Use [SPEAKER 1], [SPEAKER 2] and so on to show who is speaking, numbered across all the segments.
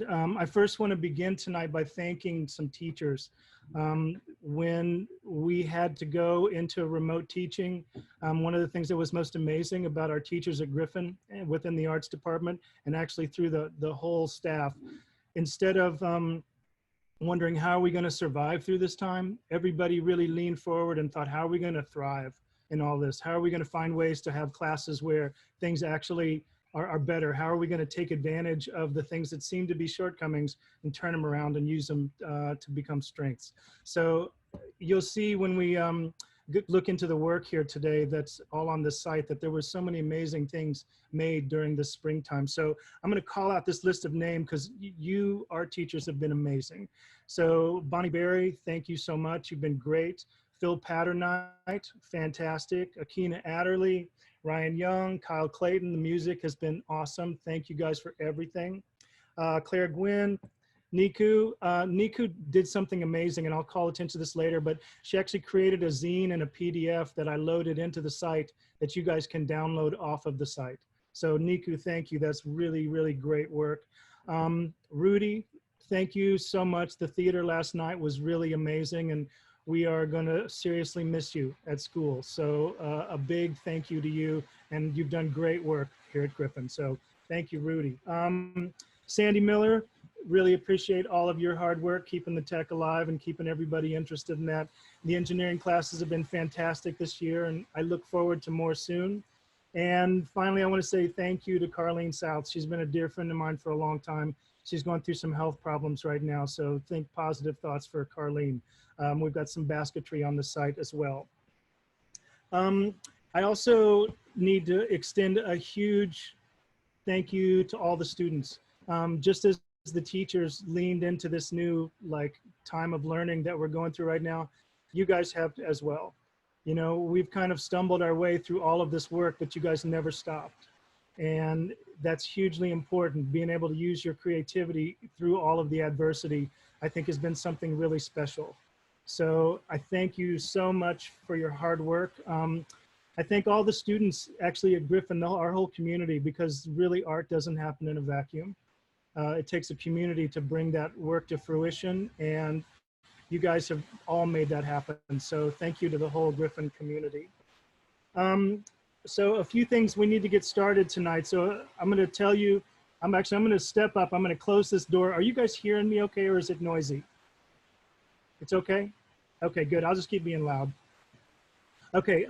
[SPEAKER 1] And I first want to begin tonight by thanking some teachers. When we had to go into remote teaching, one of the things that was most amazing about our teachers at Griffin and within the arts department, and actually through the whole staff, instead of wondering how are we going to survive through this time, everybody really leaned forward and thought, how are we going to thrive in all this? How are we going to find ways to have classes where things actually are better? How are we going to take advantage of the things that seem to be shortcomings and turn them around and use them to become strengths? So you'll see when we look into the work here today that's all on the site that there were so many amazing things made during the springtime. So I'm going to call out this list of names because you, our teachers, have been amazing. So Bonnie Berry, thank you so much. You've been great. Phil Patternight, fantastic. Akina Adderley, Ryan Young, Kyle Clayton, the music has been awesome. Thank you guys for everything. Claire Gwynn, Niku. Niku did something amazing, and I'll call attention to this later, but she actually created a zine and a PDF that I loaded into the site that you guys can download off of the site. So Niku, thank you. That's really, really great work. Rudy, thank you so much. The theater last night was really amazing, and we are going to seriously miss you at school. So a big thank you to you, and you've done great work here at Griffin. So thank you, Rudy. Sandy Miller, really appreciate all of your hard work, keeping the tech alive and keeping everybody interested in that. The engineering classes have been fantastic this year, and I look forward to more soon. And finally, I want to say thank you to Carlene South. She's been a dear friend of mine for a long time. She's going through some health problems right now, so think positive thoughts for Carlene. We've got some basketry on the site as well. I also need to extend a huge thank you to all the students. Just as the teachers leaned into this new time of learning that we're going through right now, you guys have as well. You know, we've kind of stumbled our way through all of this work, but you guys never stopped. And that's hugely important. Being able to use your creativity through all of the adversity, I think has been something really special. So I thank you so much for your hard work. I thank all the students actually at Griffin, our whole community, because really art doesn't happen in a vacuum. It takes a community to bring that work to fruition, and you guys have all made that happen. So thank you to the whole Griffin community. So a few things we need to get started tonight. So I'm going to tell you, I'm going to step up. I'm going to close this door. Are you guys hearing me okay, or is it noisy? It's okay? Okay, good. I'll just keep being loud. Okay,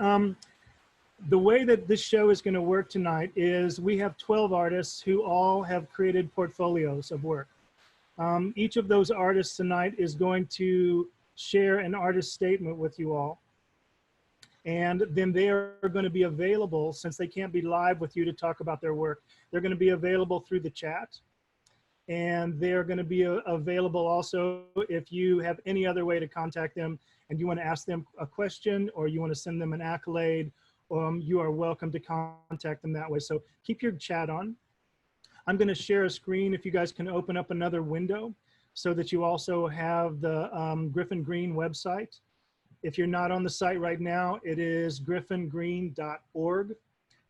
[SPEAKER 1] the way that this show is going to work tonight is we have 12 artists who all have created portfolios of work. Each of those artists tonight is going to share an artist statement with you all. And then they are going to be available, since they can't be live with you to talk about their work, they're going to be available through the chat. And they're going to be available also if you have any other way to contact them and you want to ask them a question or you want to send them an accolade, you are welcome to contact them that way. So keep your chat on. I'm going to share a screen if you guys can open up another window so that you also have the Griffin Green website. If you're not on the site right now, it is griffingreen.org.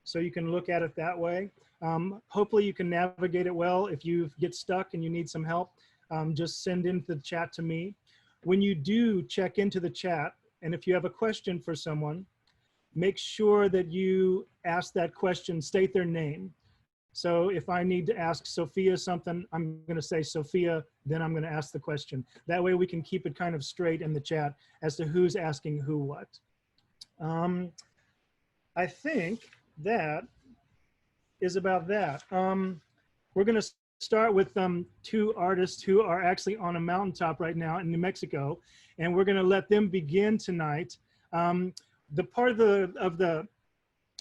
[SPEAKER 1] So you can look at it that way. Hopefully you can navigate it well. If you get stuck and you need some help, just send into the chat to me. When you do check into the chat, and if you have a question for someone, make sure that you ask that question, state their name. So if I need to ask Sophia something, I'm going to say Sophia, then I'm going to ask the question. That way we can keep it kind of straight in the chat as to who's asking who what. I think that is about that. We're going to start with two artists who are actually on a mountaintop right now in New Mexico, and we're going to let them begin tonight. The part of the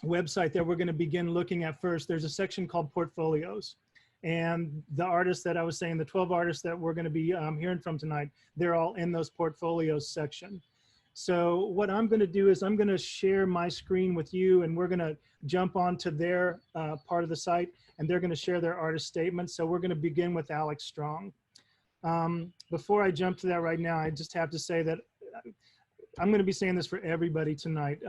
[SPEAKER 1] website that we're going to begin looking at first, there's a section called portfolios, and the artists that I was saying, the 12 artists that we're going to be hearing from tonight, they're all in those portfolios section. So what I'm going to do is I'm going to share my screen with you, and we're going to jump onto their part of the site, and they're going to share their artist statements. So we're going to begin with Alex Strong. Before I jump to that right now, I just have to say that I'm going to be saying this for everybody tonight.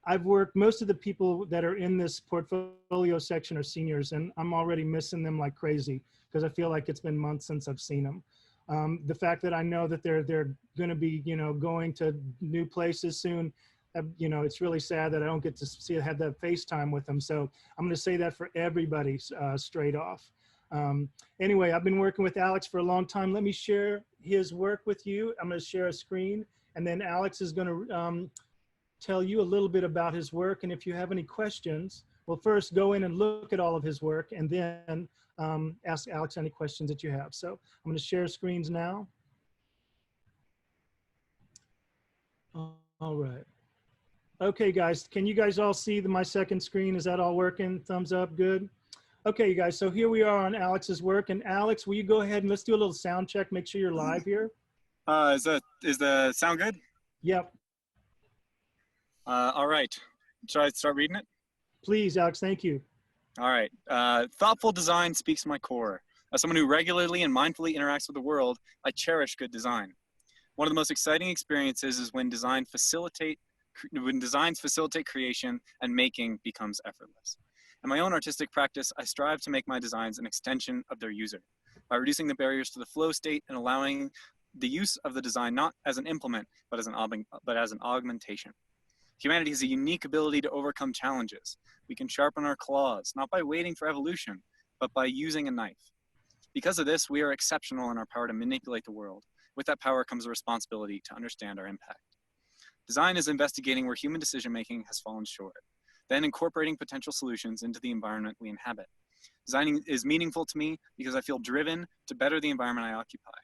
[SPEAKER 1] I've worked, most of the people that are in this portfolio section are seniors, and I'm already missing them like crazy because I feel like it's been months since I've seen them. The fact that I know that they're going to be, going to new places soon, it's really sad that I don't get to have that FaceTime with them. So I'm going to say that for everybody straight off. Anyway, I've been working with Alex for a long time. Let me share his work with you. I'm going to share a screen, and then Alex is going to tell you a little bit about his work. And if you have any questions, well, first go in and look at all of his work, and then ask Alex any questions that you have. So I'm going to share screens now. All right. Okay, guys, can you guys all see my second screen? Is that all working? Thumbs up, good. Okay, you guys, so here we are on Alex's work. And Alex, will you go ahead and let's do a little sound check, make sure you're live here.
[SPEAKER 2] Is the sound good?
[SPEAKER 1] Yep.
[SPEAKER 2] All right, should I start reading it?
[SPEAKER 1] Please, Alex, thank you.
[SPEAKER 2] All right, thoughtful design speaks to my core. As someone who regularly and mindfully interacts with the world, I cherish good design. One of the most exciting experiences is when designs facilitate creation and making becomes effortless. In my own artistic practice, I strive to make my designs an extension of their user by reducing the barriers to the flow state and allowing the use of the design not as an implement, but as an augmentation. Humanity has a unique ability to overcome challenges. We can sharpen our claws, not by waiting for evolution, but by using a knife. Because of this, we are exceptional in our power to manipulate the world. With that power comes a responsibility to understand our impact. Design is investigating where human decision-making has fallen short, then incorporating potential solutions into the environment we inhabit. Designing is meaningful to me because I feel driven to better the environment I occupy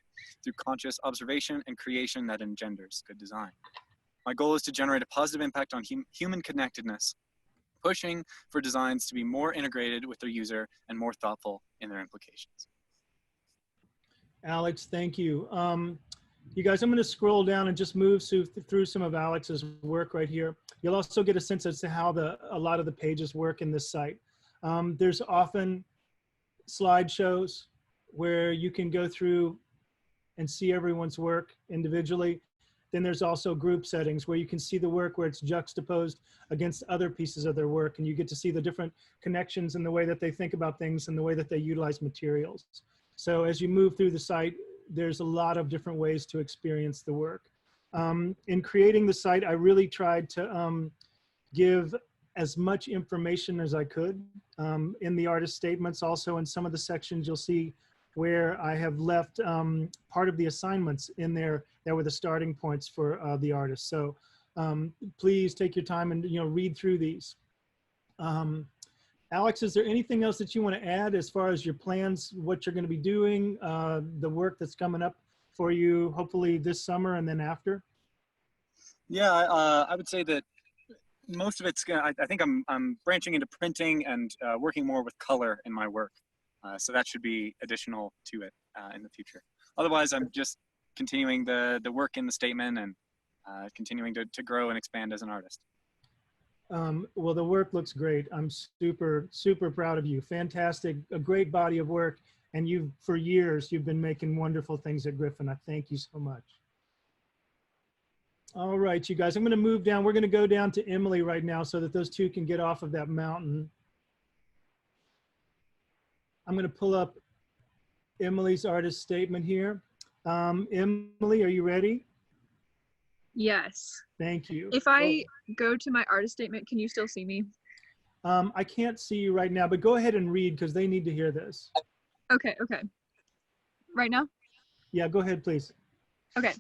[SPEAKER 2] through conscious observation and creation that engenders good design. My goal is to generate a positive impact on human connectedness, pushing for designs to be more integrated with their user and more thoughtful in their implications.
[SPEAKER 1] Alex, thank you. You guys, I'm going to scroll down and just move through some of Alex's work right here. You'll also get a sense as to how a lot of the pages work in this site. There's often slideshows where you can go through and see everyone's work individually. Then there's also group settings where you can see the work where it's juxtaposed against other pieces of their work, and you get to see the different connections in the way that they think about things and the way that they utilize materials. So as you move through the site, there's a lot of different ways to experience the work. In creating the site, I really tried to give as much information as I could in the artist statements. Also in some of the sections, you'll see where I have left part of the assignments in there that were the starting points for the artist. So please take your time and read through these. Alex, is there anything else that you want to add as far as your plans, what you're going to be doing, the work that's coming up for you, hopefully this summer and then after?
[SPEAKER 2] Yeah, I would say that most of it's I think I'm branching into printing and working more with color in my work. So that should be additional to it in the future. Otherwise, I'm just continuing the work in the statement and continuing to grow and expand as an artist.
[SPEAKER 1] Well, the work looks great. I'm super, super proud of you. Fantastic, a great body of work. And for years, you've been making wonderful things at Griffin. I thank you so much. All right, you guys, I'm gonna move down. We're gonna go down to Emily right now so that those two can get off of that mountain. I'm gonna pull up Emily's artist statement here. Emily, are you ready?
[SPEAKER 3] Yes.
[SPEAKER 1] Thank you.
[SPEAKER 3] If I go to my artist statement, can you still see me?
[SPEAKER 1] I can't see you right now, but go ahead and read because they need to hear this.
[SPEAKER 3] Okay. Right now?
[SPEAKER 1] Yeah, go ahead, please.
[SPEAKER 3] Okay.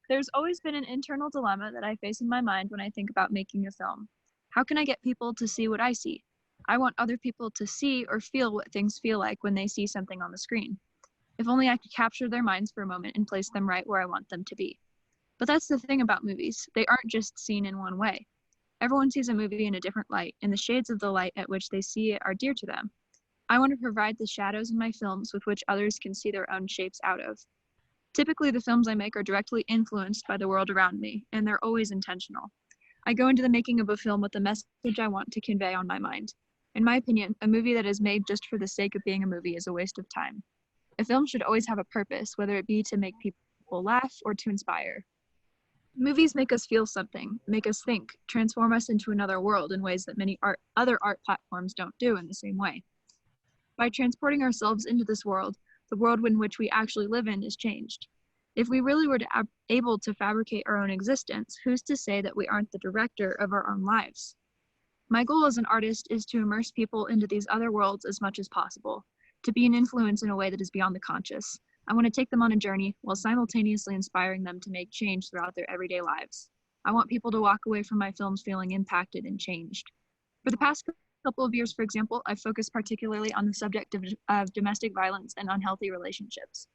[SPEAKER 3] There's always been an internal dilemma that I face in my mind when I think about making a film. How can I get people to see what I see? I want other people to see or feel what things feel like when they see something on the screen. If only I could capture their minds for a moment and place them right where I want them to be. But that's the thing about movies. They aren't just seen in one way. Everyone sees a movie in a different light, and the shades of the light at which they see it are dear to them. I want to provide the shadows in my films with which others can see their own shapes out of. Typically, the films I make are directly influenced by the world around me, and they're always intentional. I go into the making of a film with the message I want to convey on my mind. In my opinion, a movie that is made just for the sake of being a movie is a waste of time. A film should always have a purpose, whether it be to make people laugh or to inspire. Movies make us feel something, make us think, transform us into another world in ways that many other art platforms don't do in the same way. By transporting ourselves into this world, the world in which we actually live in is changed. If we really were able to fabricate our own existence, who's to say that we aren't the director of our own lives? My goal as an artist is to immerse people into these other worlds as much as possible, to be an influence in a way that is beyond the conscious. I want to take them on a journey while simultaneously inspiring them to make change throughout their everyday lives. I want people to walk away from my films feeling impacted and changed. For the past couple of years, for example, I've focused particularly on the subject of domestic violence and unhealthy relationships.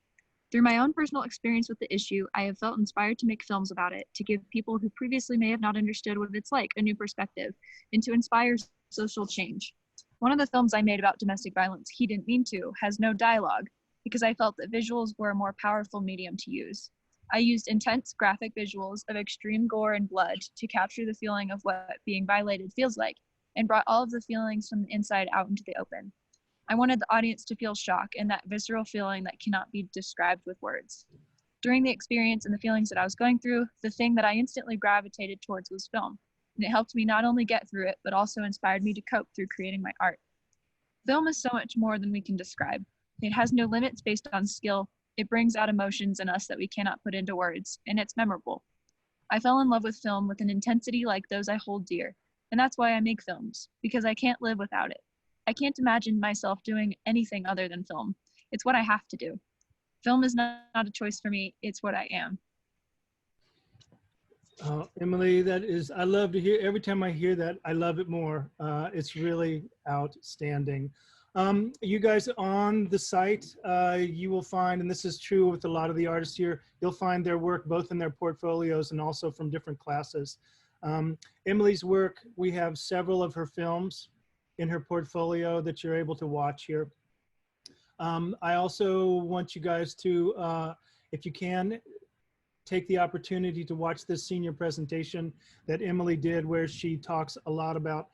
[SPEAKER 3] Through my own personal experience with the issue, I have felt inspired to make films about it, to give people who previously may have not understood what it's like a new perspective, and to inspire social change. One of the films I made about domestic violence, He Didn't Mean To, has no dialogue, because I felt that visuals were a more powerful medium to use. I used intense graphic visuals of extreme gore and blood to capture the feeling of what being violated feels like, and brought all of the feelings from the inside out into the open. I wanted the audience to feel shock and that visceral feeling that cannot be described with words. During the experience and the feelings that I was going through, the thing that I instantly gravitated towards was film, and it helped me not only get through it, but also inspired me to cope through creating my art. Film is so much more than we can describe. It has no limits based on skill. It brings out emotions in us that we cannot put into words, and it's memorable. I fell in love with film with an intensity like those I hold dear, and that's why I make films, because I can't live without it. I can't imagine myself doing anything other than film. It's what I have to do. Film is not a choice for me, it's what I am.
[SPEAKER 1] Emily, that is, I love to hear, every time I hear that, I love it more. It's really outstanding. You guys on the site, you will find, and this is true with a lot of the artists here, you'll find their work both in their portfolios and also from different classes. Emily's work, we have several of her films in her portfolio that you're able to watch here. I also want you guys to, if you can, take the opportunity to watch this senior presentation that Emily did, where she talks a lot about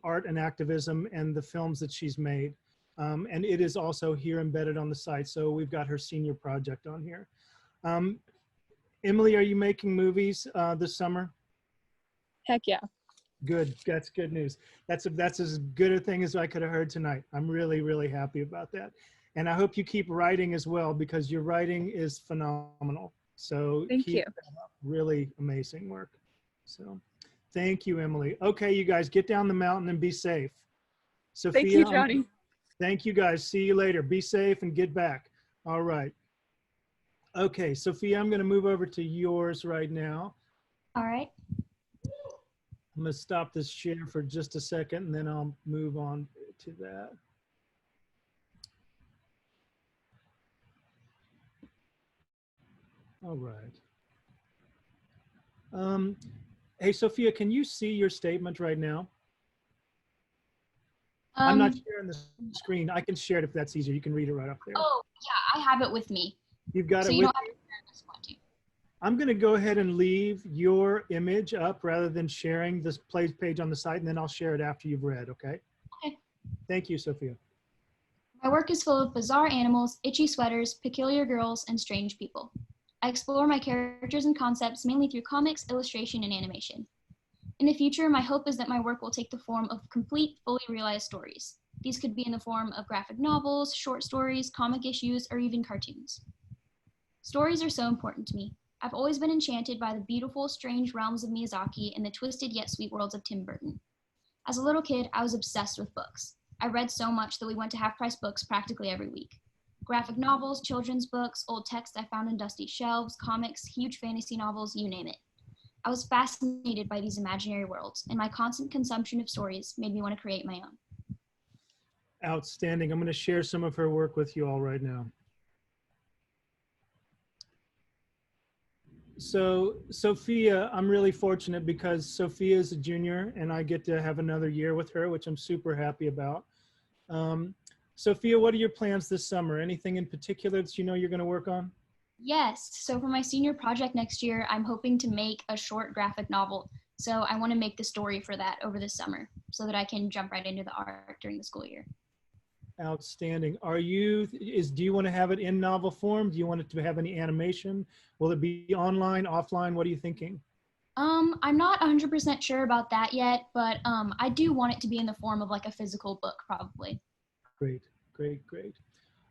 [SPEAKER 1] art and activism and the films that she's made. And it is also here embedded on the site. So we've got her senior project on here. Emily, are you making movies this summer?
[SPEAKER 3] Heck yeah.
[SPEAKER 1] Good, that's good news. That's as good a thing as I could have heard tonight. I'm really, really happy about that. And I hope you keep writing as well, because your writing is phenomenal. So
[SPEAKER 3] Thank you.
[SPEAKER 1] Really amazing work. So thank you, Emily. Okay, you guys, get down the mountain and be safe. Sophia,
[SPEAKER 3] Thank you, Johnny.
[SPEAKER 1] Thank you guys. See you later. Be safe and get back. All right. Okay, Sophia, I'm going to move over to yours right now.
[SPEAKER 4] All right.
[SPEAKER 1] I'm going to stop this share for just a second, and then I'll move on to that. All right. Hey, Sophia, can you see your statement right now? I'm not sharing the screen. I can share it if that's easier. You can read it right up there.
[SPEAKER 4] Oh, yeah, I have it with me.
[SPEAKER 1] You've got
[SPEAKER 4] So
[SPEAKER 1] it
[SPEAKER 4] you
[SPEAKER 1] with
[SPEAKER 4] don't have to share this one too.
[SPEAKER 1] I'm going to go ahead and leave your image up rather than sharing this page on the site, and then I'll share it after you've read, okay?
[SPEAKER 4] Okay.
[SPEAKER 1] Thank you, Sophia.
[SPEAKER 4] My work is full of bizarre animals, itchy sweaters, peculiar girls, and strange people. I explore my characters and concepts mainly through comics, illustration, and animation. In the future, my hope is that my work will take the form of complete, fully realized stories. These could be in the form of graphic novels, short stories, comic issues, or even cartoons. Stories are so important to me. I've always been enchanted by the beautiful, strange realms of Miyazaki and the twisted yet sweet worlds of Tim Burton. As a little kid, I was obsessed with books. I read so much that we went to half-price books practically every week. Graphic novels, children's books, old text I found in dusty shelves, comics, huge fantasy novels, you name it. I was fascinated by these imaginary worlds, and my constant consumption of stories made me want to create my own.
[SPEAKER 1] Outstanding. I'm going to share some of her work with you all right now. So Sophia, I'm really fortunate because Sophia is a junior and I get to have another year with her, which I'm super happy about. Sophia, what are your plans this summer? Anything in particular that you know you're going to work on?
[SPEAKER 4] Yes, so for my senior project next year, I'm hoping to make a short graphic novel. So I want to make the story for that over the summer so that I can jump right into the art during the school year.
[SPEAKER 1] Outstanding. Do you want to have it in novel form? Do you want it to have any animation? Will it be online, offline? What are you thinking?
[SPEAKER 4] I'm not 100% sure about that yet, but I do want it to be in the form of like a physical book, probably.
[SPEAKER 1] Great. Great, great.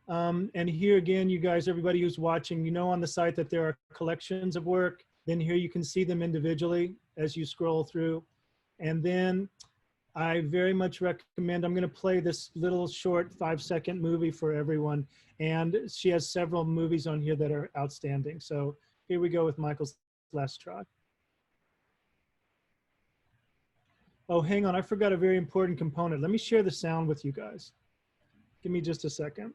[SPEAKER 1] And here again, you guys, everybody who's watching, you know on the site that there are collections of work. Then here you can see them individually as you scroll through. And then I very much recommend, I'm going to play this little short 5-second movie for everyone. And she has several movies on here that are outstanding. So here we go with Michael's last try. Oh, hang on, I forgot a very important component. Let me share the sound with you guys. Give me just a second.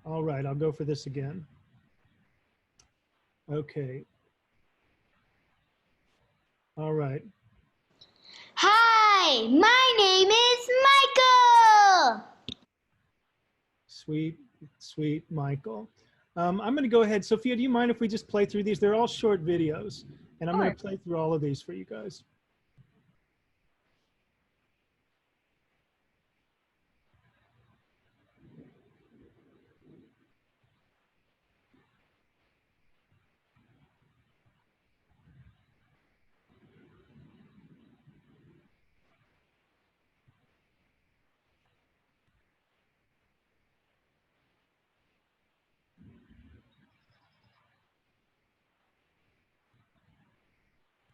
[SPEAKER 1] All right, I'll go for this again. Okay. All right.
[SPEAKER 5] Hi, my name is Michael.
[SPEAKER 1] Sweet, sweet Michael. I'm going to go ahead. Sophia, do you mind if we just play through these? They're all short videos, and I'm going to play through all of these for you guys.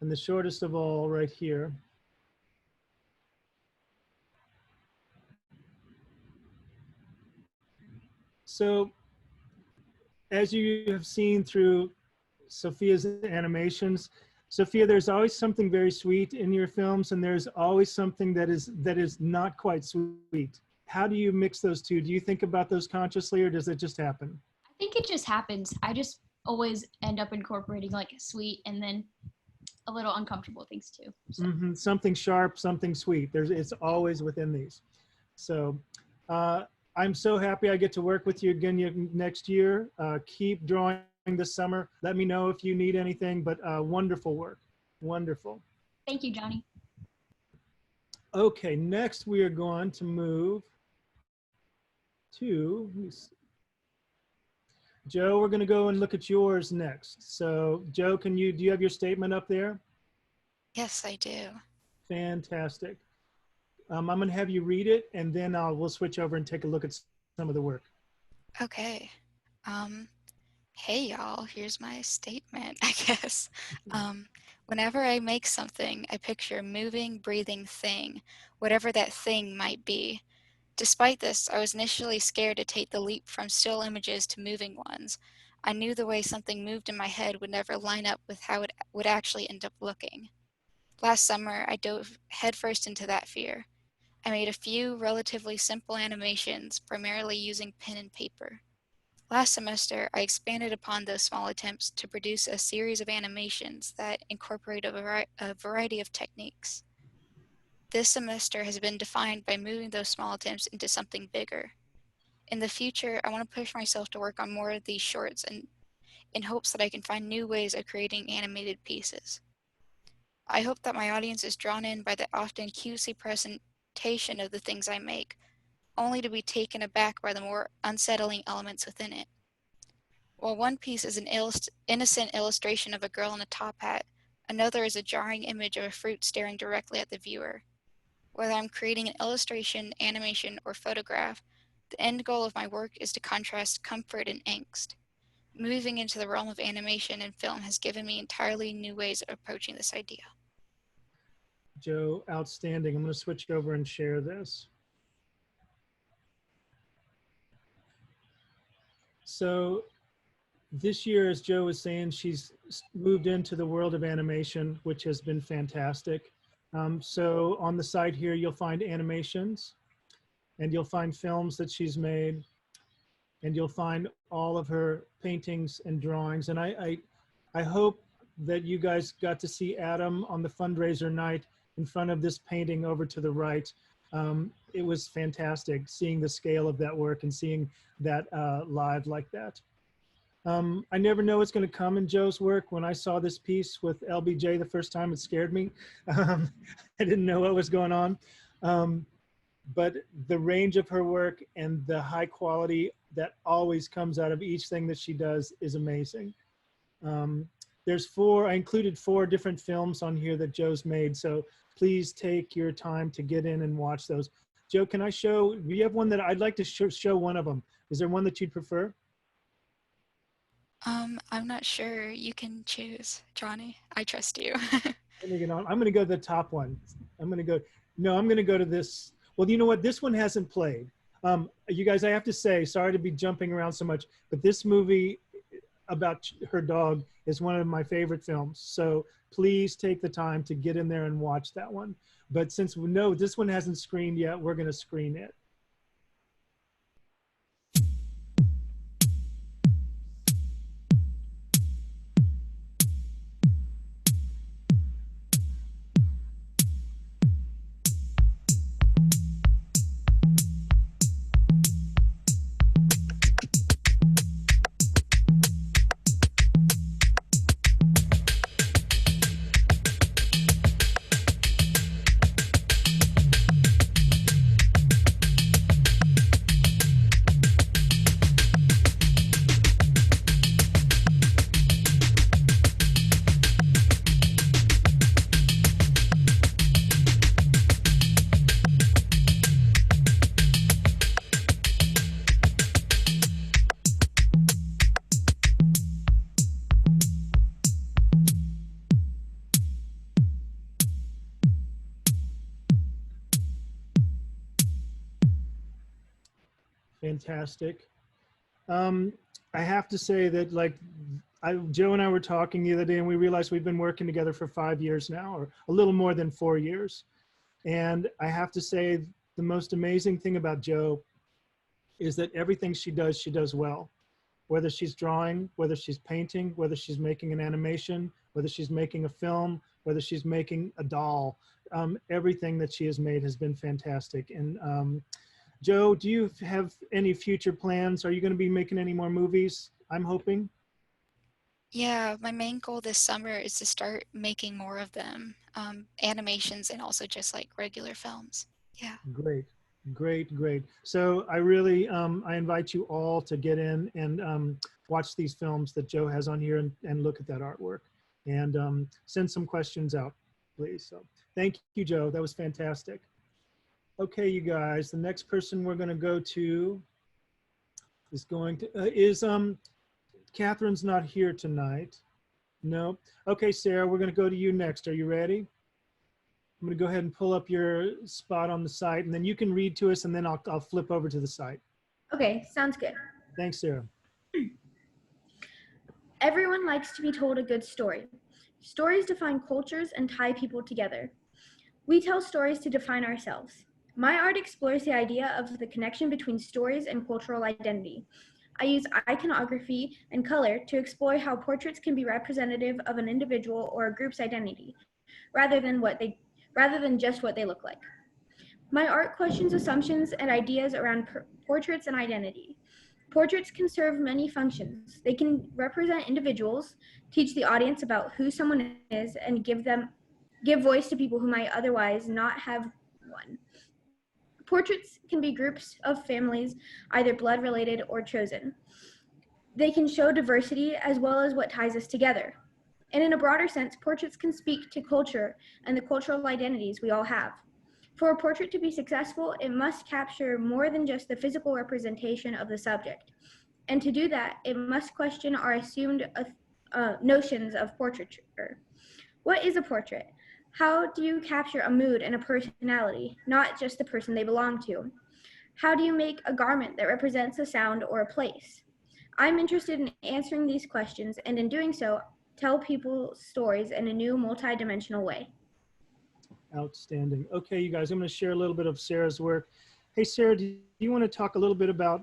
[SPEAKER 1] And the shortest of all right here. So as you have seen through Sophia's animations, Sophia, there's always something very sweet in your films, and there's always something that is not quite sweet. How do you mix those two? Do you think about those consciously, or does it just happen?
[SPEAKER 4] I think it just happens. I just always end up incorporating like sweet and then a little uncomfortable things too. So.
[SPEAKER 1] Something sharp, something sweet. It's always within these. So I'm so happy I get to work with you again next year. Keep drawing this summer. Let me know if you need anything, but wonderful work. Wonderful.
[SPEAKER 4] Thank you, Johnny.
[SPEAKER 1] Okay, next we are going to move to, Joe, we're going to go and look at yours next. So Joe, do you have your statement up there?
[SPEAKER 6] Yes, I do.
[SPEAKER 1] Fantastic. I'm going to have you read it, and then we'll switch over and take a look at some of the work.
[SPEAKER 6] Okay. Hey y'all, here's my statement, I guess. Whenever I make something, I picture a moving, breathing thing, whatever that thing might be. Despite this, I was initially scared to take the leap from still images to moving ones. I knew the way something moved in my head would never line up with how it would actually end up looking. Last summer, I dove headfirst into that fear. I made a few relatively simple animations, primarily using pen and paper. Last semester, I expanded upon those small attempts to produce a series of animations that incorporate a variety of techniques. This semester has been defined by moving those small attempts into something bigger. In the future, I want to push myself to work on more of these shorts and in hopes that I can find new ways of creating animated pieces. I hope that my audience is drawn in by the often cutesy presentation of the things I make, only to be taken aback by the more unsettling elements within it. While one piece is an innocent illustration of a girl in a top hat, another is a jarring image of a fruit staring directly at the viewer. Whether I'm creating an illustration, animation, or photograph, the end goal of my work is to contrast comfort and angst. Moving into the realm of animation and film has given me entirely new ways of approaching this idea.
[SPEAKER 1] Joe, outstanding. I'm going to switch over and share this. So this year, as Joe was saying, she's moved into the world of animation, which has been fantastic. So on the site here, you'll find animations, and you'll find films that she's made, and you'll find all of her paintings and drawings. And I hope that you guys got to see Adam on the fundraiser night in front of this painting over to the right. It was fantastic seeing the scale of that work and seeing that live like that. I never know what's going to come in Joe's work. When I saw this piece with LBJ the first time, it scared me. I didn't know what was going on. But the range of her work and the high quality that always comes out of each thing that she does is amazing. I included 4 different films on here that Joe's made, so please take your time to get in and watch those. Joe, can I show, we have one that I'd like to show one of them. Is there one that you'd prefer?
[SPEAKER 6] I'm not sure. You can choose, Johnny. I trust you.
[SPEAKER 1] Let me get on. I'm going to go to the top one. I'm going to go, no, I'm going to go to this. Well, you know what? This one hasn't played. You guys, I have to say, sorry to be jumping around so much, but this movie about her dog is one of my favorite films. So please take the time to get in there and watch that one. But since we know this one hasn't screened yet, we're going to screen it. Fantastic. I have to say that, like, Joe and I were talking the other day, and we realized we've been working together for 5 years now, or a little more than 4 years. And I have to say, the most amazing thing about Joe is that everything she does well. Whether she's drawing, whether she's painting, whether she's making an animation, whether she's making a film, whether she's making a doll, everything that she has made has been fantastic. And Joe, do you have any future plans? Are you going to be making any more movies? I'm hoping.
[SPEAKER 6] Yeah, my main goal this summer is to start making more of them, animations and also just like regular films. Yeah.
[SPEAKER 1] Great, great, great. So I really, I invite you all to get in and watch these films that Joe has on here and look at that artwork and send some questions out, please. So thank you, Joe. That was fantastic. Okay, you guys, the next person we're going to go to is Catherine's not here tonight. No. Okay, Sarah, we're going to go to you next. Are you ready? I'm going to go ahead and pull up your spot on the site, and then you can read to us, and then I'll flip over to the site.
[SPEAKER 7] Okay, sounds good.
[SPEAKER 1] Thanks, Sarah.
[SPEAKER 7] Everyone likes to be told a good story. Stories define cultures and tie people together. We tell stories to define ourselves. My art explores the idea of the connection between stories and cultural identity. I use iconography and color to explore how portraits can be representative of an individual or a group's identity, rather than just what they look like. My art questions assumptions and ideas around portraits and identity. Portraits can serve many functions. They can represent individuals, teach the audience about who someone is, and give voice to people who might otherwise not have one. Portraits can be groups of families, either blood related or chosen. They can show diversity as well as what ties us together. And in a broader sense, portraits can speak to culture and the cultural identities we all have. For a portrait to be successful, it must capture more than just the physical representation of the subject. And to do that, it must question our assumed notions of portraiture. What is a portrait? How do you capture a mood and a personality, not just the person they belong to? How do you make a garment that represents a sound or a place? I'm interested in answering these questions, and in doing so, tell people stories in a new multi-dimensional way.
[SPEAKER 1] Outstanding. Okay, you guys, I'm going to share a little bit of Sarah's work. Hey, Sarah, do you want to talk a little bit about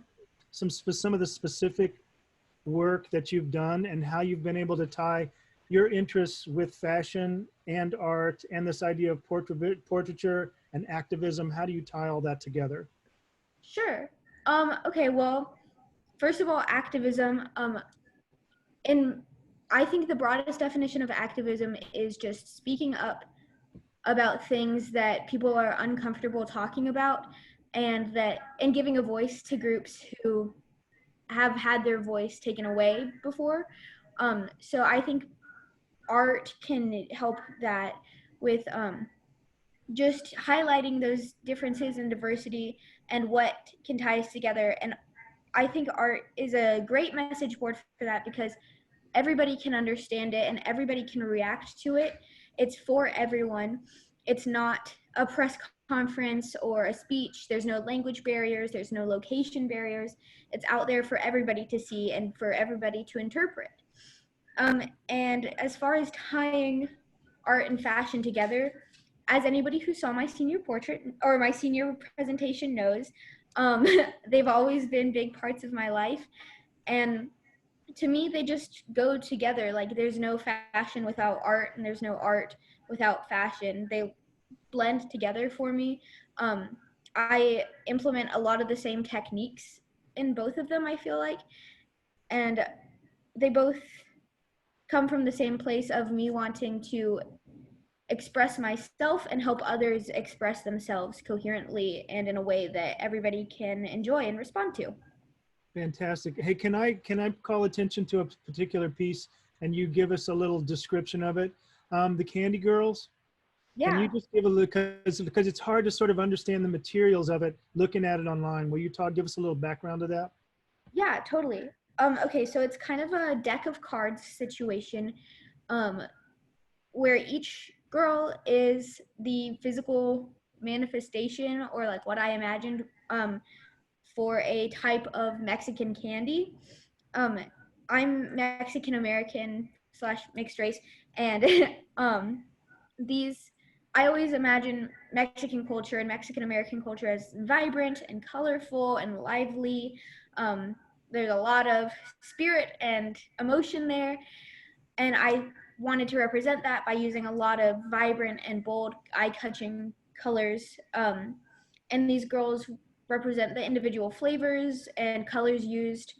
[SPEAKER 1] some of the specific work that you've done and how you've been able to tie your interests with fashion and art and this idea of portraiture and activism? How do you tie all that together?
[SPEAKER 7] Sure. Okay, well, first of all, activism, I think the broadest definition of activism is just speaking up about things that people are uncomfortable talking about, and giving a voice to groups who have had their voice taken away before. So I think art can help that with just highlighting those differences and diversity and what can tie us together. And I think art is a great message board for that, because everybody can understand it and everybody can react to it. It's for everyone. It's not a press conference or a speech. There's no language barriers. There's no location barriers. It's out there for everybody to see and for everybody to interpret. And as far as tying art and fashion together, as anybody who saw my senior portrait or my senior presentation knows, they've always been big parts of my life. And to me, they just go together. Like, there's no fashion without art, and there's no art without fashion. They blend together for me. I implement a lot of the same techniques in both of them, I feel like. And they both come from the same place of me wanting to express myself and help others express themselves coherently and in a way that everybody can enjoy and respond to.
[SPEAKER 1] Fantastic. Hey, can I call attention to a particular piece and you give us a little description of it? The Candy Girls.
[SPEAKER 7] Yeah.
[SPEAKER 1] Can you just give a look, because it's hard to sort of understand the materials of it looking at it online. Will you give us a little background of that?
[SPEAKER 7] Yeah, totally. Okay, so it's kind of a deck of cards situation, where each girl is the physical manifestation, or like what I imagined, for a type of Mexican candy. I'm Mexican American / mixed race, and I always imagine Mexican culture and Mexican American culture as vibrant and colorful and lively. There's a lot of spirit and emotion there, and I wanted to represent that by using a lot of vibrant and bold, eye-catching colors. And these girls represent the individual flavors and colors used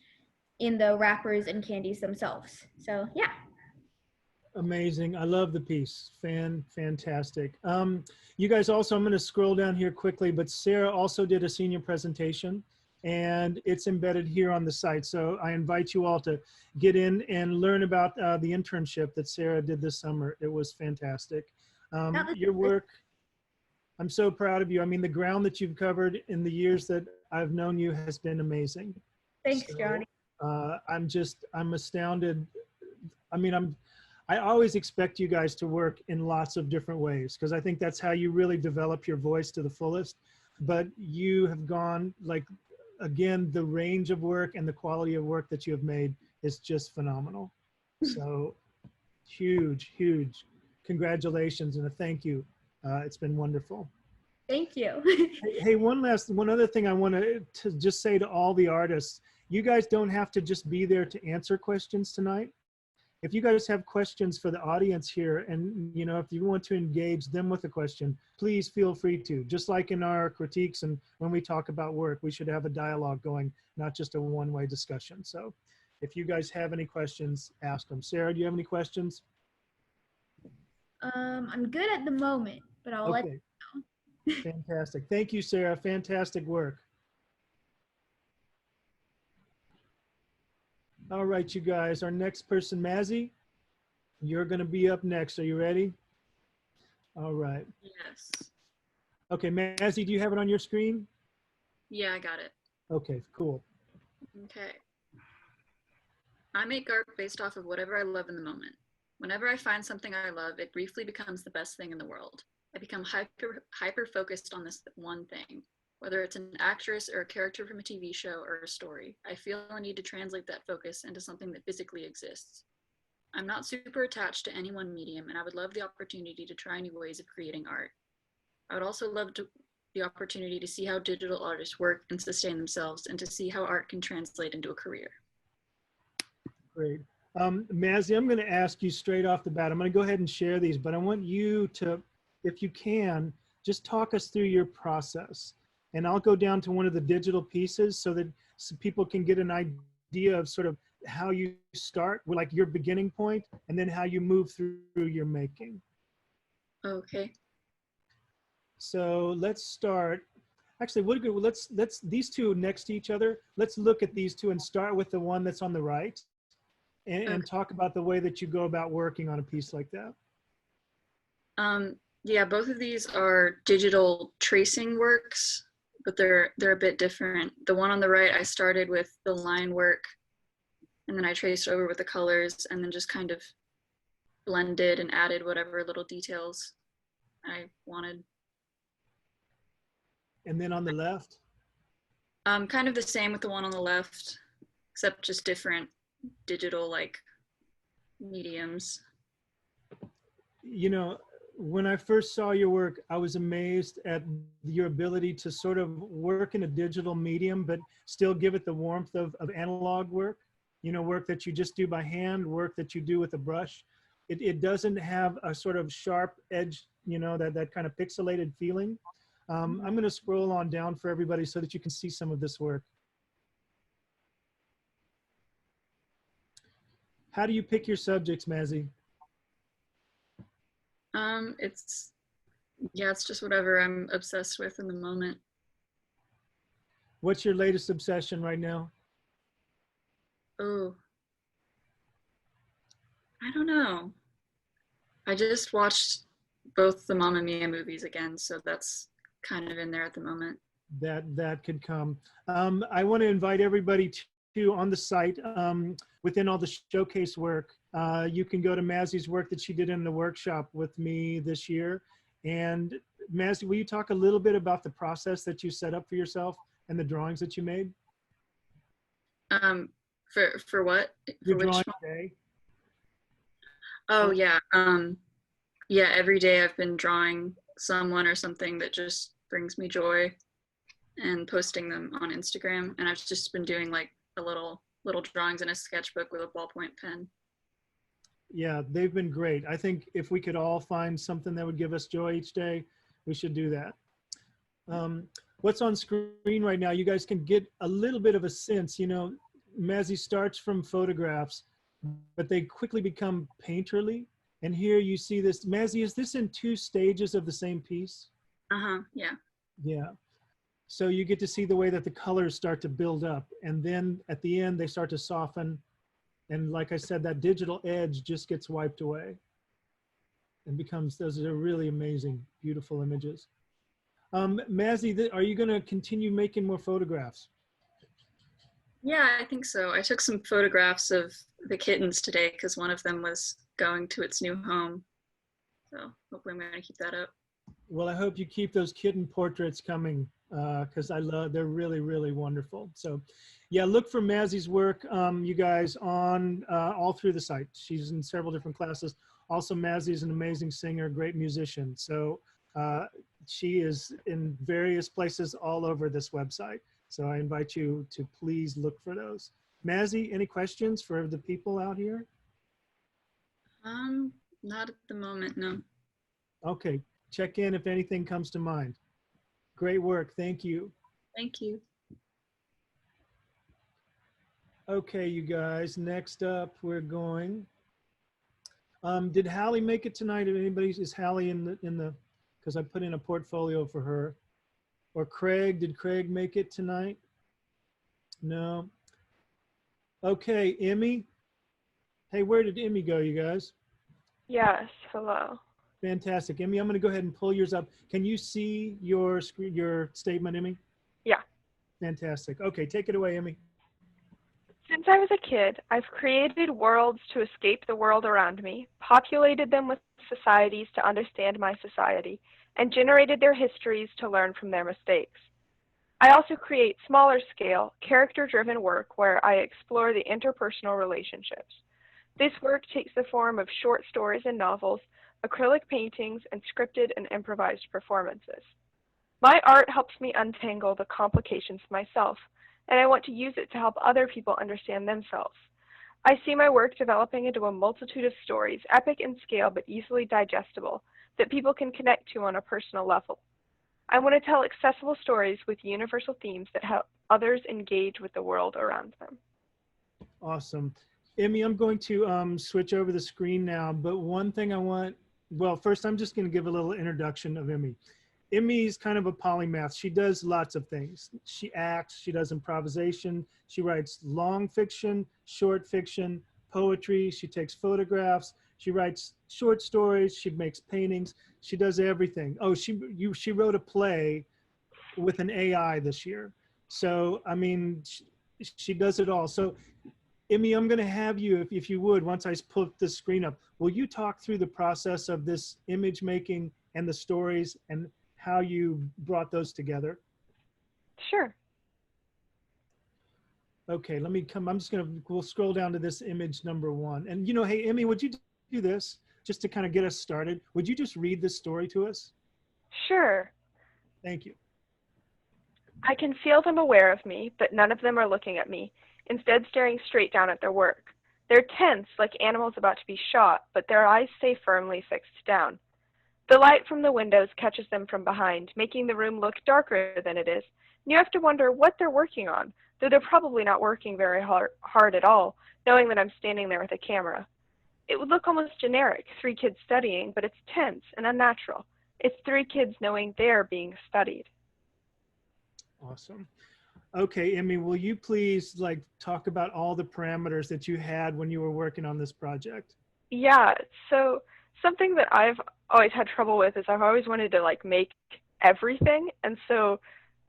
[SPEAKER 7] in the wrappers and candies themselves. So yeah.
[SPEAKER 1] Amazing. I love the piece. Fantastic. You guys also, I'm going to scroll down here quickly, but Sarah also did a senior presentation and it's embedded here on the site. So I invite you all to get in and learn about the internship that Sarah did this summer. It was fantastic. Your work, I'm so proud of you. I mean, the ground that you've covered in the years that I've known you has been amazing.
[SPEAKER 7] Thanks, Johnny.
[SPEAKER 1] I'm astounded. I mean, I always expect you guys to work in lots of different ways, because I think that's how you really develop your voice to the fullest. But you have gone, like, again, the range of work and the quality of work that you have made is just phenomenal. So huge congratulations and a thank you. It's been wonderful.
[SPEAKER 7] Thank you.
[SPEAKER 1] Hey, one other thing I want to just say to all the artists: you guys don't have to just be there to answer questions tonight. If you guys have questions for the audience here, and if you want to engage them with a question, please feel free to. Just like in our critiques and when we talk about work, we should have a dialogue going, not just a one-way discussion. So if you guys have any questions, ask them. Sarah, do you have any questions?
[SPEAKER 7] I'm good at the moment, but I'll let you know.
[SPEAKER 1] Fantastic. Thank you, Sarah. Fantastic work. All right, you guys, our next person, Mazzy, you're going to be up next. Are you ready? All right.
[SPEAKER 8] Yes.
[SPEAKER 1] Okay, Mazzy, do you have it on your screen?
[SPEAKER 8] Yeah, I got it.
[SPEAKER 1] Okay, cool.
[SPEAKER 8] Okay. I make art based off of whatever I love in the moment. Whenever I find something I love, it briefly becomes the best thing in the world. I become hyper focused on this one thing. Whether it's an actress or a character from a TV show or a story, I feel a need to translate that focus into something that physically exists. I'm not super attached to any one medium, and I would love the opportunity to try new ways of creating art. I would also love the opportunity to see how digital artists work and sustain themselves, and to see how art can translate into a career.
[SPEAKER 1] Great. Mazzy, I'm going to ask you straight off the bat. I'm going to go ahead and share these, but I want you to, if you can, just talk us through your process. And I'll go down to one of the digital pieces so that people can get an idea of sort of how you start, like your beginning point, and then how you move through your making.
[SPEAKER 8] Okay.
[SPEAKER 1] So let's start. Actually, let's these two next to each other. Let's look at these two and start with the one that's on the right, and talk about the way that you go about working on a piece like that.
[SPEAKER 8] Yeah, both of these are digital tracing works, but they're a bit different. The one on the right, I started with the line work, and then I traced over with the colors, and then just kind of blended and added whatever little details I wanted.
[SPEAKER 1] And then on the left?
[SPEAKER 8] Kind of the same with the one on the left, except just different digital like mediums.
[SPEAKER 1] You know, when I first saw your work, I was amazed at your ability to sort of work in a digital medium, but still give it the warmth of analog work, you know, work that you just do by hand, work that you do with a brush. It doesn't have a sort of sharp edge, you know, that kind of pixelated feeling. I'm going to scroll on down for everybody so that you can see some of this work. How do you pick your subjects, Mazzy?
[SPEAKER 8] It's just whatever I'm obsessed with in the moment.
[SPEAKER 1] What's your latest obsession right now?
[SPEAKER 8] Oh, I don't know. I just watched both the Mamma Mia movies again, so that's kind of in there at the moment.
[SPEAKER 1] That could come. I want to invite everybody to on the site, within all the showcase work, you can go to Mazzy's work that she did in the workshop with me this year. And Mazzy, will you talk a little bit about the process that you set up for yourself and the drawings that you made?
[SPEAKER 8] For what?
[SPEAKER 1] Your
[SPEAKER 8] For
[SPEAKER 1] drawing
[SPEAKER 8] which
[SPEAKER 1] today?
[SPEAKER 8] Oh yeah. Yeah, every day I've been drawing someone or something that just brings me joy and posting them on Instagram. And I've just been doing like a little drawings in a sketchbook with a ballpoint pen.
[SPEAKER 1] Yeah, they've been great. I think if we could all find something that would give us joy each day, we should do that. What's on screen right now, you guys can get a little bit of a sense, you know, Mazzy starts from photographs, but they quickly become painterly. And here you see this. Mazzy, is this in 2 stages of the same piece?
[SPEAKER 8] Yeah.
[SPEAKER 1] Yeah. So you get to see the way that the colors start to build up. And then at the end, they start to soften. And like I said, that digital edge just gets wiped away and becomes, those are really amazing, beautiful images. Mazzy, are you going to continue making more photographs?
[SPEAKER 8] Yeah, I think so. I took some photographs of the kittens today because one of them was going to its new home. So hopefully I'm going to keep that up.
[SPEAKER 1] Well, I hope you keep those kitten portraits coming because they're really, really wonderful. So yeah, look for Mazzy's work, you guys, on all through the site. She's in several different classes. Also, Mazzy is an amazing singer, great musician. So she is in various places all over this website. So I invite you to please look for those. Mazzy, any questions for the people out here?
[SPEAKER 8] Not at the moment, no.
[SPEAKER 1] Okay, check in if anything comes to mind. Great work, thank you.
[SPEAKER 8] Thank you.
[SPEAKER 1] Okay, you guys, next up we're going. Did Hallie make it tonight? Is Hallie in the, because I put in a portfolio for her. Or Craig, did Craig make it tonight? No. Okay, Emmy. Hey, where did Emmy go, you guys?
[SPEAKER 9] Yes, hello.
[SPEAKER 1] Fantastic. Emmy, I'm going to go ahead and pull yours up. Can you see your screen, your statement, Emmy?
[SPEAKER 9] Yeah.
[SPEAKER 1] Fantastic. Okay, take it away, Emmy.
[SPEAKER 9] Since I was a kid, I've created worlds to escape the world around me, populated them with societies to understand my society, and generated their histories to learn from their mistakes. I also create smaller scale, character-driven work where I explore the interpersonal relationships. This work takes the form of short stories and novels, acrylic paintings, and scripted and improvised performances. My art helps me untangle the complications myself, and I want to use it to help other people understand themselves. I see my work developing into a multitude of stories, epic in scale but easily digestible, that people can connect to on a personal level. I want to tell accessible stories with universal themes that help others engage with the world around them.
[SPEAKER 1] Awesome. Emmy, I'm going to switch over the screen now, but one thing I want, well, first I'm just going to give a little introduction of Emmy. Emmy's kind of a polymath. She does lots of things. She acts, she does improvisation, she writes long fiction, short fiction, poetry, she takes photographs, She writes short stories. She makes paintings. She does everything. Oh, she wrote a play with an AI this year. So, I mean, she does it all. So, Emmy, I'm going to have you, if you would, once I put the screen up, will you talk through the process of this image making and the stories and how you brought those together?
[SPEAKER 9] Sure.
[SPEAKER 1] Okay, let me come. We'll scroll down to this image number 1. And, you know, hey, Emmy, would you do this just to kind of get us started? Would you just read this story to us?
[SPEAKER 9] Sure.
[SPEAKER 1] Thank you.
[SPEAKER 9] I can feel them aware of me, but none of them are looking at me, instead staring straight down at their work. They're tense, like animals about to be shot, but their eyes stay firmly fixed down. The light from the windows catches them from behind, making the room look darker than it is, and you have to wonder what they're working on, though they're probably not working very hard at all, knowing that I'm standing there with a camera. It would look almost generic, 3 kids studying, but it's tense and unnatural. It's 3 kids knowing they're being studied.
[SPEAKER 1] Awesome. Okay, Emmy, will you please talk about all the parameters that you had when you were working on this project?
[SPEAKER 9] Yeah, so something that I've always had trouble with is I've always wanted to make everything, and so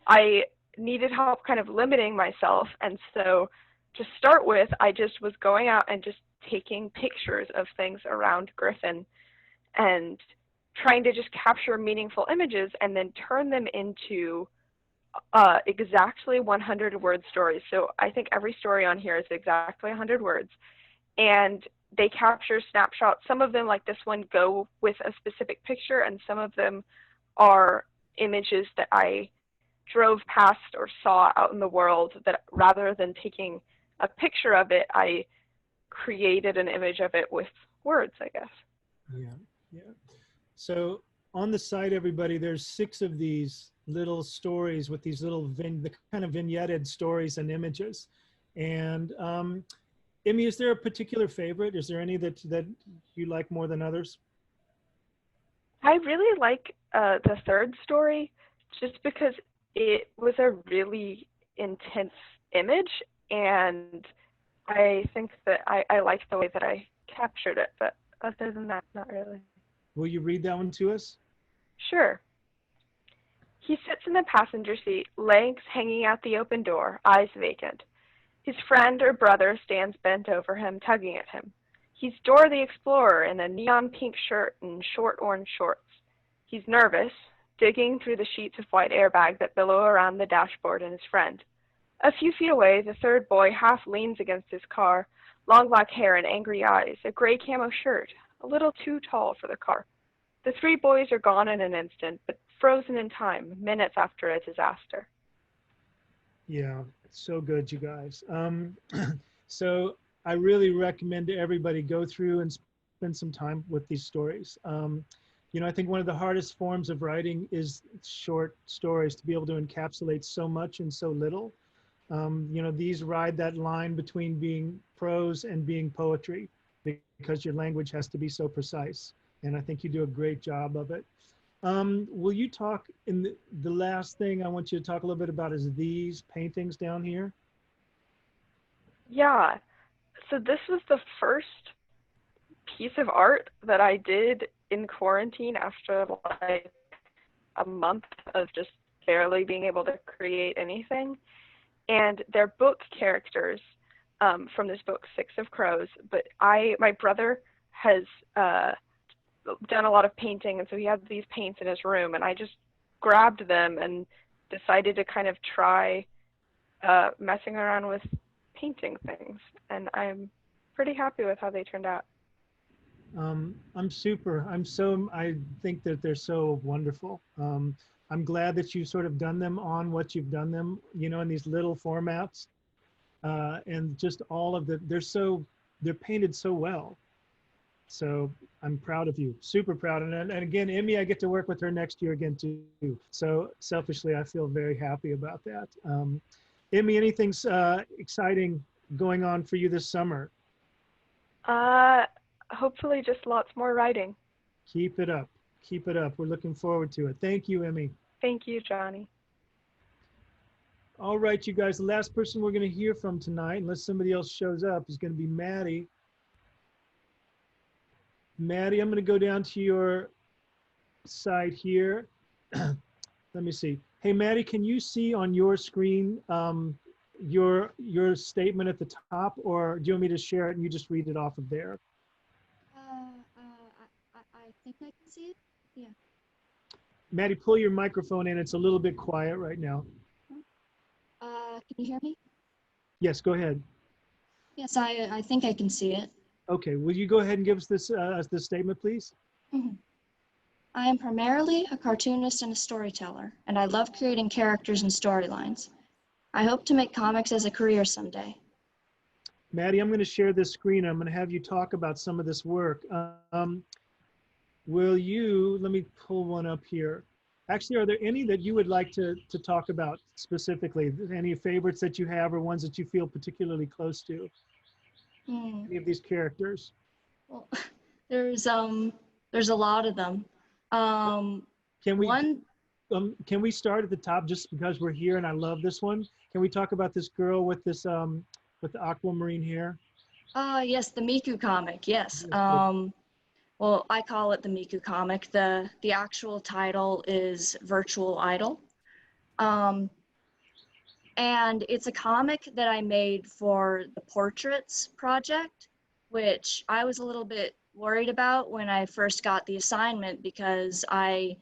[SPEAKER 9] I needed help kind of limiting myself. And so to start with, I just was going out and just taking pictures of things around Griffin and trying to just capture meaningful images and then turn them into exactly 100-word stories. So I think every story on here is exactly 100 words. And they capture snapshots. Some of them, like this one, go with a specific picture, and some of them are images that I drove past or saw out in the world that rather than taking a picture of it, I created an image of it with words, I guess.
[SPEAKER 1] Yeah. So on the site, everybody, there's 6 of these little stories with these little the kind of vignetted stories and images. And Emmy, is there a particular favorite? Is there any that you like more than others?
[SPEAKER 9] I really like the 3rd story just because it was a really intense image, and I think that I liked the way that I captured it, but other than that, not really.
[SPEAKER 1] Will you read that one to us?
[SPEAKER 9] Sure. He sits in the passenger seat, legs hanging out the open door, eyes vacant. His friend or brother stands bent over him, tugging at him. He's Dora the Explorer in a neon pink shirt and short orange shorts. He's nervous, digging through the sheets of white airbag that billow around the dashboard and his friend. A few feet away, the 3rd boy half leans against his car, long black hair and angry eyes, a gray camo shirt, a little too tall for the car. The 3 boys are gone in an instant, but frozen in time, minutes after a disaster.
[SPEAKER 1] Yeah, so good, you guys. So I really recommend to everybody go through and spend some time with these stories. You know, I think one of the hardest forms of writing is short stories, to be able to encapsulate so much in so little. You know, these ride that line between being prose and being poetry because your language has to be so precise. And I think you do a great job of it. Will you talk in the last thing I want you to talk a little bit about is these paintings down here?
[SPEAKER 9] Yeah, so this was the first piece of art that I did in quarantine after a month of just barely being able to create anything. And they're book characters from this book, 6 of Crows. But my brother has done a lot of painting, and so he had these paints in his room, and I just grabbed them and decided to kind of try messing around with painting things, and I'm pretty happy with how they turned out.
[SPEAKER 1] I think that they're so wonderful. I'm glad that you've sort of done them on what you've done them, you know, in these little formats, and just all of they're painted so well. So I'm proud of you, super proud. And again, Emmy, I get to work with her next year again too. So selfishly, I feel very happy about that. Emmy, anything exciting going on for you this summer?
[SPEAKER 9] Hopefully just lots more writing.
[SPEAKER 1] Keep it up. Keep it up. We're looking forward to it. Thank you, Emmy.
[SPEAKER 9] Thank you, Johnny.
[SPEAKER 1] All right, you guys, the last person we're going to hear from tonight, unless somebody else shows up, is going to be Maddie. Maddie, I'm going to go down to your side here. Let me see. Hey, Maddie, can you see on your screen your statement at the top, or do you want me to share it and you just read it off of there?
[SPEAKER 10] I think I can see it. Yeah.
[SPEAKER 1] Maddie, pull your microphone in. It's a little bit quiet right now.
[SPEAKER 10] Can you hear me?
[SPEAKER 1] Yes, go ahead.
[SPEAKER 10] Yes, I think I can see it.
[SPEAKER 1] Okay, will you go ahead and give us this statement, please?
[SPEAKER 10] Mhm. I am primarily a cartoonist and a storyteller, and I love creating characters and storylines. I hope to make comics as a career someday.
[SPEAKER 1] Maddie, I'm going to share this screen. I'm going to have you talk about some of this work. Will you, let me pull one up here. Actually, are there any that you would like to talk about specifically? Any favorites that you have or ones that you feel particularly close to? Any of these characters?
[SPEAKER 10] Well, there's a lot of them.
[SPEAKER 1] Can we start at the top just because we're here and I love this one? Can we talk about this girl with this with the aquamarine hair?
[SPEAKER 10] Yes, the Miku comic. Yes. Well, I call it the Miku comic. The actual title is Virtual Idol. And it's a comic that I made for the Portraits project, which I was a little bit worried about when I first got the assignment because I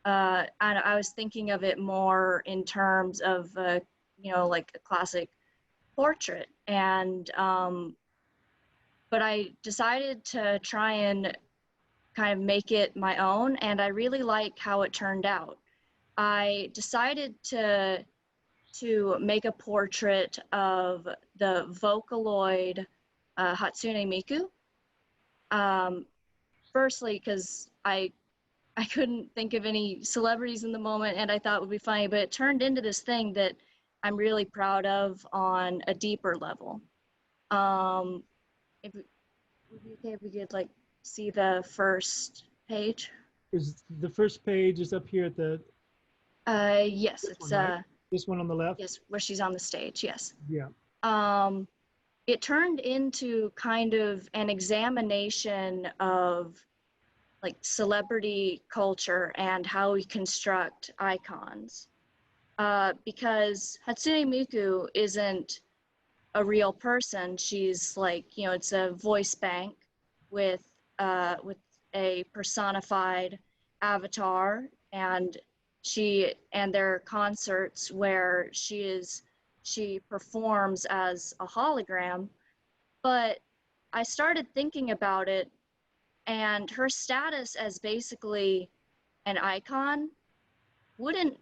[SPEAKER 10] was thinking of it more in terms of, like a classic portrait. And, but I decided to try and kind of make it my own, and I really like how it turned out. I decided to make a portrait of the Vocaloid Hatsune Miku. Firstly, because I couldn't think of any celebrities in the moment, and I thought it would be funny, but it turned into this thing that I'm really proud of on a deeper level. If we could like see the first page.
[SPEAKER 1] Is the first page is up here at the?
[SPEAKER 10] Yes, it's
[SPEAKER 1] one, right? This one on the left.
[SPEAKER 10] Yes, where she's on the stage. Yes.
[SPEAKER 1] Yeah.
[SPEAKER 10] It turned into kind of an examination of like celebrity culture and how we construct icons. Because Hatsune Miku isn't a real person. She's like, it's a voice bank with a personified avatar, and there are concerts where she performs as a hologram. But I started thinking about it, and her status as basically an icon wouldn't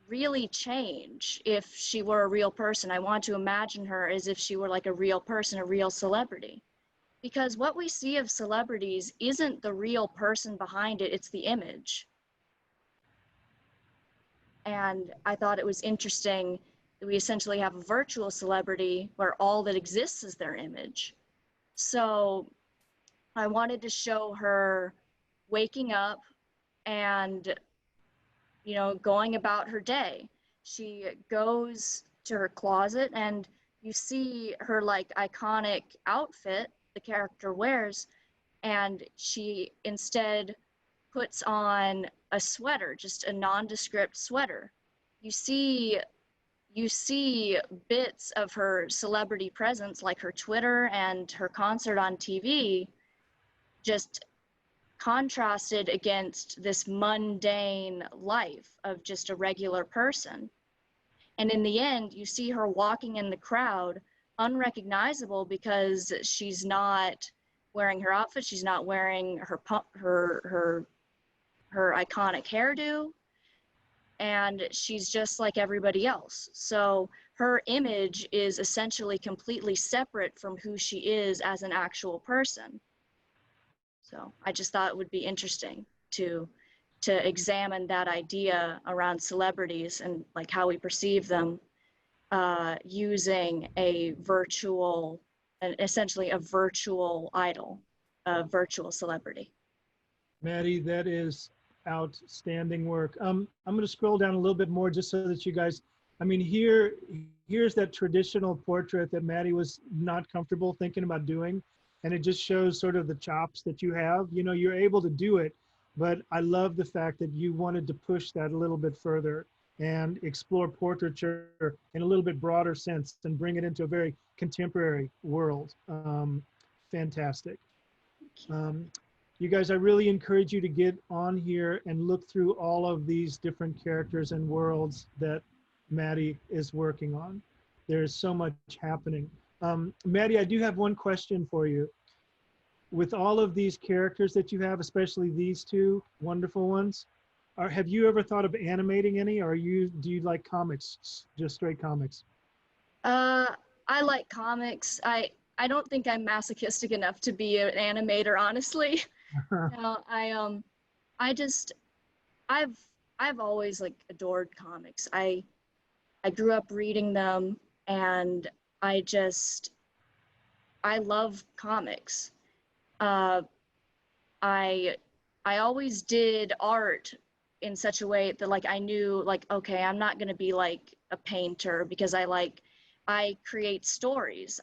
[SPEAKER 10] really change if she were a real person. I want to imagine her as if she were like a real person, a real celebrity. Because what we see of celebrities isn't the real person behind it, it's the image. And I thought it was interesting that we essentially have a virtual celebrity where all that exists is their image. So I wanted to show her waking up and, going about her day. She goes to her closet and you see her like iconic outfit the character wears, and she instead puts on a sweater, just a nondescript sweater. You see bits of her celebrity presence, like her Twitter and her concert on TV, just contrasted against this mundane life of just a regular person. And in the end, you see her walking in the crowd, unrecognizable because she's not wearing her outfit, she's not wearing her iconic hairdo, and she's just like everybody else. So her image is essentially completely separate from who she is as an actual person. So I just thought it would be interesting to examine that idea around celebrities and like how we perceive them using essentially a virtual idol, a virtual celebrity.
[SPEAKER 1] Maddie, that is outstanding work. I'm going to scroll down a little bit more just so that you guys, here's that traditional portrait that Maddie was not comfortable thinking about doing. And it just shows sort of the chops that you have. You know, you're able to do it, but I love the fact that you wanted to push that a little bit further and explore portraiture in a little bit broader sense and bring it into a very contemporary world. Fantastic. You guys, I really encourage you to get on here and look through all of these different characters and worlds that Maddie is working on. There's so much happening. Maddie, I do have one question for you. With all of these characters that you have, especially these two wonderful ones, have you ever thought of animating any, or do you like comics, just straight comics?
[SPEAKER 10] I like comics. I don't think I'm masochistic enough to be an animator, honestly. No, I've always like adored comics. I grew up reading them, and I love comics. I always did art in such a way that like I knew like, okay, I'm not gonna be like a painter because I create stories.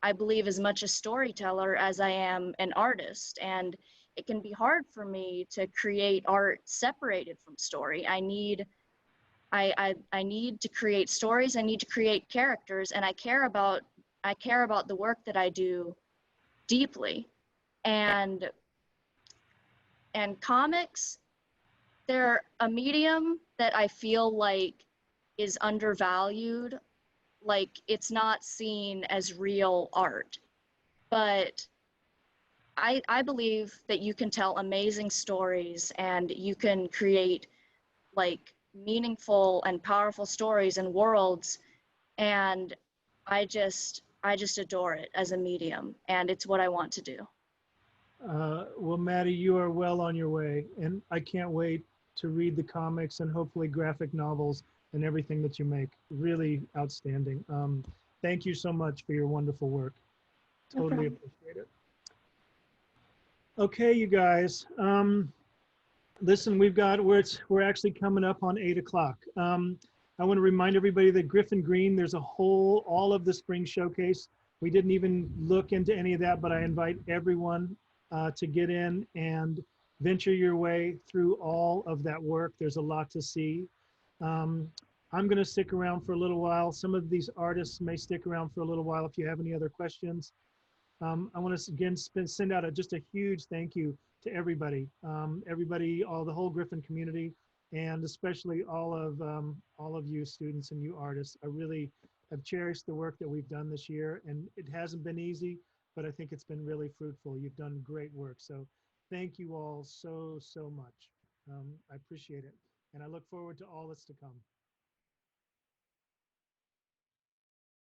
[SPEAKER 10] I believe as much a storyteller as I am an artist, and it can be hard for me to create art separated from story. I need to create stories. I need to create characters, and I care about the work that I do deeply. And comics, they're a medium that I feel like is undervalued. Like it's not seen as real art. But I believe that you can tell amazing stories, and you can create like meaningful and powerful stories and worlds. And I just adore it as a medium, and it's what I want to do.
[SPEAKER 1] Well, Maddie, you are well on your way, and I can't wait to read the comics and hopefully graphic novels and everything that you make. Really outstanding. Thank you so much for your wonderful work. Totally appreciate it. Okay, you guys. Listen, we're actually coming up on 8 o'clock. I want to remind everybody that Griffin Green, there's all of the spring showcase. We didn't even look into any of that, but I invite everyone to get in and venture your way through all of that work. There's a lot to see. I'm going to stick around for a little while. Some of these artists may stick around for a little while if you have any other questions. I want to again send out just a huge thank you to everybody, the whole Griffin community, and especially all of you students and you artists. I really have cherished the work that we've done this year, and it hasn't been easy, but I think it's been really fruitful. You've done great work, so thank you all so much. I appreciate it, and I look forward to all that's to come.